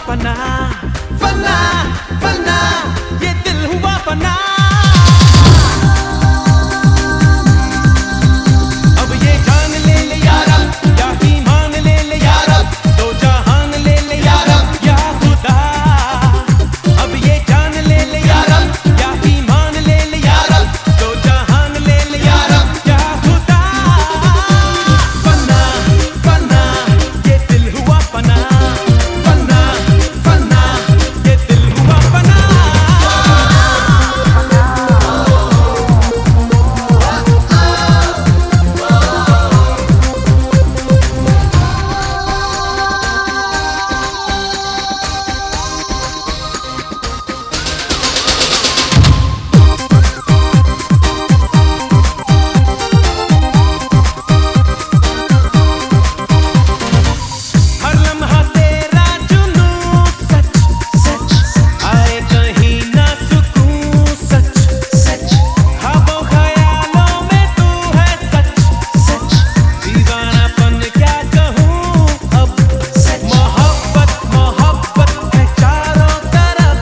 फना फना फना, ये दिल हुआ फना। अब ये जान ले ले यारा, या ईमान ले ले यारा, दो जहान ले ले यारा, या खुदा। अब ये जान ले ले यारा, या ईमान ले ले यारा, दो जहान ले ले यारा, या खुदा। फना फना, ये दिल हुआ फना। फना फना, ये दिल हुआ फना। हर लम्हा तेरा जुनून सच सच, आए कहीं ना सुकून सच सच, ख्वाबों ख्यालों में तू है सच सच, दीवानापन क्या कहूँ अब सच। मोहब्बत मोहब्बत है चारों तरफ,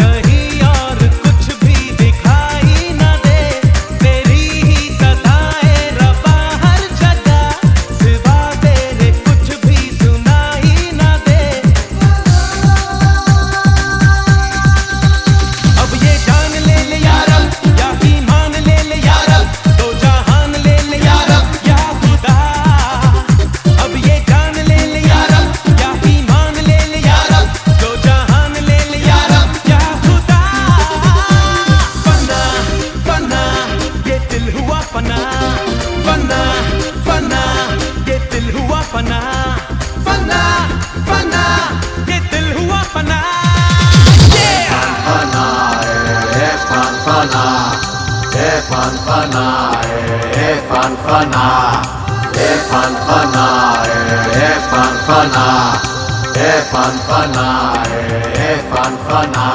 कहीं और कुछ भी दिखाई न दे, तेरी ही सदाएं रवा हर जगह, सिवा तेरे कुछ भी सुनाई न दे। अब ये जान ले ले यारा, या ईमान ले ले यारा, दो जहान ले ले यारा, या खुदा। अब ये जान ले ले यारा, या ईमान ले ले यारा, दो जहान ले ले यारा, या खुदा। फना फना, ये दिल हुआ फना। फना फना, ये दिल हुआ फना। फना फना, ये दिल हुआ फना। Fana, fan fana, fan fana, fan fana, fan fana, fan fana, fan fana, fan fana.